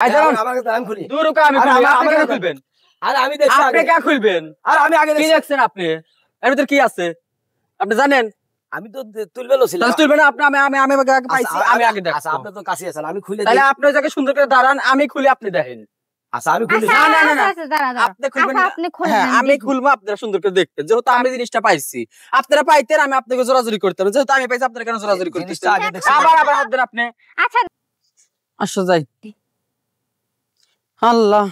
I দাঁড়ান আমাকে দাম খুলি দূর কা আমি খুলি আপনি কেন খুলবেন আরে আমি দেখছি আপনি কেন খুলবেন আরে আমি আগে দেখছি কি দেখছেন আপনি এর ভিতর কি আছে আপনি জানেন আমি তো তুলবেলো ছিলাম তাহলে তুলবেন আপনি আমি আগে পাইছি আমি আগে দেখছি আচ্ছা আপনি তো কাছে আছেন আমি খুলে তাহলে আপনি যাকে সুন্দর করে দাঁড়ান আমি খুলে আপনি দেখেন আচ্ছা আমি খুলি না না না আপনি খুলবেন আপনি খুলবেন আমি খুলবো আপনারা সুন্দর করে দেখবেন যেহেতু আমি জিনিসটা পাইছি আপনারা পাইতেন আমি আপনাকে জোরাজুরি করতাম যেহেতু আমি পাইছি আপনারা কেন জোরাজুরি করতেছেন আবার হাত দেন আপনি আচ্ছা আসো যাই আল্লাহ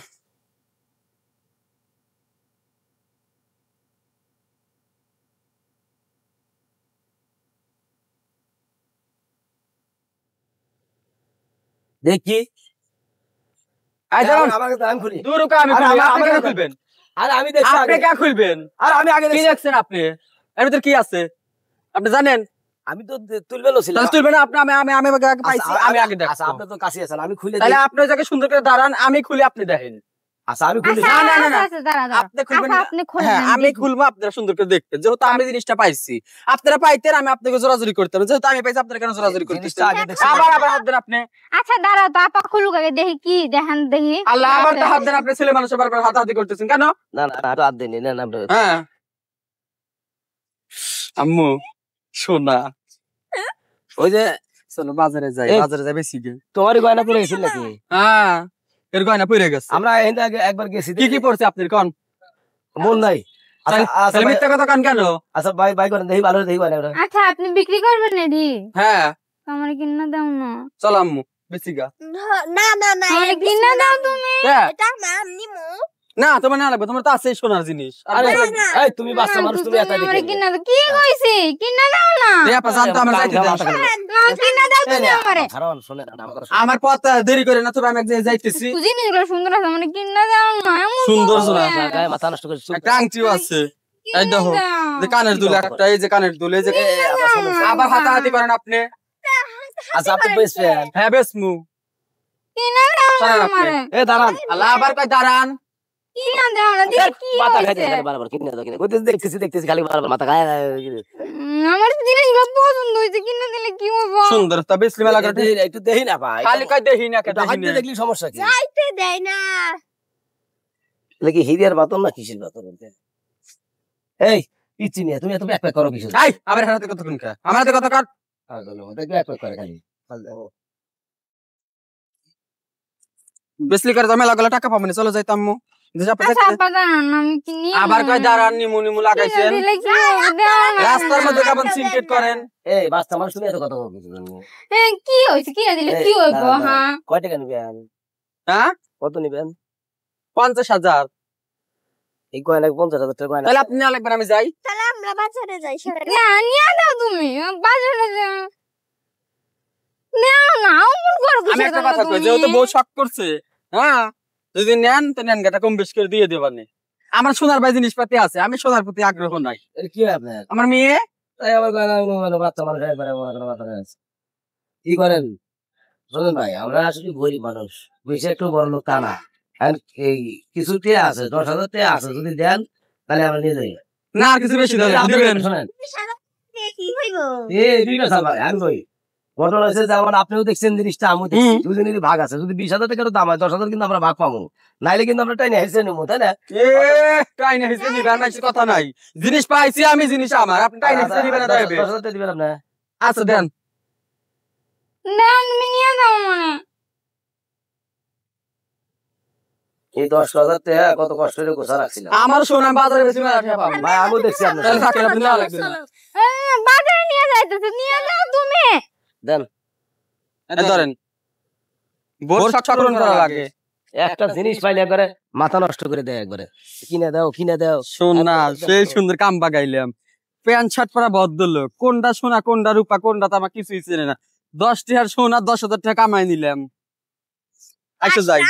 দেখি আই দাঁড়ান আমাকে দাম খুলি দূর কা আমি খুলি আপনি কেন খুলবেন আরে আমি দেখছি আপনি কেন খুলবেন আরে আমি আগে দেখছি কি দেখছেন আপনি এর ভিতর কি আছে আপনি জানেন আমি তো তুলবেলো ছিলাম তাহলে তুলবেন আপনি আমি আগে পাইছি আমি আগে দেখছি আচ্ছা আপনি তো কাছে আছেন আমি খুলে তাহলে আপনি যাকে সুন্দর করে দাঁড়ান আমি খুলে আপনি দেখেন আচ্ছা আমি খুলি না না না আপনি খুলবেন আপনি খুলবেন আমি খুলবো আপনারা সুন্দর করে দেখবেন যেহেতু আমি জিনিসটা পাইছি আপনারা পাইতেন আমি আপনাকে জোরাজুরি করতাম যেহেতু আমি পাইছি আপনারা কেন জোরাজুরি করতেছেন আবার হাত দেন আপনি আচ্ছা দাঁড়াও তো আপা খুলুক আগে দেখি কি দেখেন দেখি আল্লাহ আবার তো হাত দেন আপনি ছেলে মানুষ বারবার হাতাহাতি করতেছেন কেন না না হাত দেন না না হ্যাঁ আম্মু সোনা ওই যে চলো বাজারে যাই বেশি গে তোমার গয়না পরে গেছিল নাকি হ্যাঁ এর গয়না পরে গেছে আমরা আগে একবার গেছি কি পড়ছে আপনার কোন মন নাই আচ্ছা মিথ্যা কথা কান কেন আচ্ছা ভাই করেন দেখি ভালো দেখি ভালো আচ্ছা আপনি বিক্রি করবেন নাকি হ্যাঁ আমার কিনা দাও না চলো আম্মু বেশি গা না না না আমার কিনা দাও তুমি এটা না নিমু না তোমার না লাগবে তোমার তো আছে সোনার জিনিস আরে এই তুমি বাচ্চা মানুষ তুমি একা দেখি আমার কিনা দাও কি কইছি কিনা দাও না এই আপা জানতো আমরা যাইতে দাও কিনা দাও তুমি আমারে কারণ শুনে আমার পথ দেরি করে না তবে আমি এক জায়গায় যাইতেছি জিনিসগুলো সুন্দর আছে মানে কিনা দাও না সুন্দর সোনা গায়ে মাথা নষ্ট করে একটা আংটিও আছে এই দেখো যে কানের দুল একটা এই যে কানের দুল এই যে আবার হাতাহাতি করেন আপনি আচ্ছা আপনি বেসবেন হ্যাঁ বেসমু কিনা দাও আমারে এ দাঁড়ান আল্লাহ আবার কই দাঁড়ান কিনা দাও না দেখি কি মাথা খাইতে বারবার কিনা দাও কিনা কইতে দেখতেছি খালি বারবার মাথা খায় আমার জিনিসগুলো পছন্দ হইছে কিনা দিলে কি হবে সুন্দর তা বেসলি মেলা করে একটু দেখি না ভাই খালি কই দেখি না কেটে দেখি দেখলি সমস্যা কি যাইতে দেয় না লাগি হিরিয়ার বাতন না কিসের বাতন বলতে এই পিচ্চি নিয়ে তুমি এত ব্যাক করো কিসের এই আবার হাতে কত কোন কা আমার হাতে কত কাট আর বলো দেখ ব্যাক করে খালি বেসলি করে ঝামেলা গলা টাকা পাবনি চলো যাইতাম মু আবার কয় দাঁড়ান নিমু নিমু লাগাইছেন রাস্তার মধ্যে কাপন সিনকেট করেন এই বাচ্চা মানুষ তুমি এত কথা বলছো কি হইছে কি দিলে কি হইব হ্যাঁ কয় টাকা নিবেন হ্যাঁ কত নিবেন ৫০,০০০ এই গয়না ৫০,০০০ টাকা গয়না তাহলে আপনি না লাগবেন আমি যাই তাহলে আমরা বাজারে যাই না নিয়া দাও তুমি বাজারে যাও নাও না অমন করো আমি একটা কথা কই যেহেতু বউ শক করছে হ্যাঁ যদি নেন তো নেন গাটা কম বেশ করে দিয়ে দেবানি আমার সোনার ভাই জিনিসপাতি আছে আমি সোনার প্রতি আগ্রহ নাই কি আপনার আমার মেয়ে তাই আমার গয়না বাচ্চা মানুষ একবারে কি করেন শোনেন ভাই আমরা আসলে গরিব মানুষ বেশি একটু বড় লোক তা না এই কিছু টিয়া আছে ১০,০০০ টিয়া আছে যদি দেন তাহলে আমরা নিয়ে যাই না আর কিছু বেশি দিবেন শোনেন কি হইব এই দুই না ভাই আমি কই ঘটনা হয়েছে যেমন আপনিও দেখছেন জিনিসটা আমি দেখছি দুজনেরই ভাগ আছে যদি ২০,০০০ টাকার দাম হয় ১০,০০০ কিন্তু আমরা ভাগ পাবো নাইলে কিন্তু আমরা টাইনে হেসে নেবো তাই না টাইনে হেসে নিবেন না কথা নাই জিনিস পাইছি আমি জিনিস আমার আপনি টাইনে হেসে নিবেন না ১০,০০০ টাকা দিবেন আপনি আচ্ছা দেন তুমি নিয়ে যাও মানে এই ১০,০০০ টাকা কত কষ্ট করে গোছা রাখছিলাম আমার সোনা বাজারে বেশি মেলা টাকা পাবো ভাই আমিও দেখছি আপনি তাহলে থাকেন আপনি না লাগবে না বাজারে নিয়ে যাইতেছে নিয়ে যাও তুমি দেন ধরেন ভোর চক্রন করা লাগে একটা জিনিস পাইলে একবারে মাথা নষ্ট করে দেয় একবারে কিনে দাও সোনা সেই সুন্দর কাম বাগাইলাম প্যান্ট শার্ট পরা ভদ্রলোক কোনটা সোনা কোনটা রূপা কোনটা তো আমার কিছুই চেনে না ১০ টাকার সোনা ১০,০০০ টাকা কামাই নিলাম আচ্ছা যাই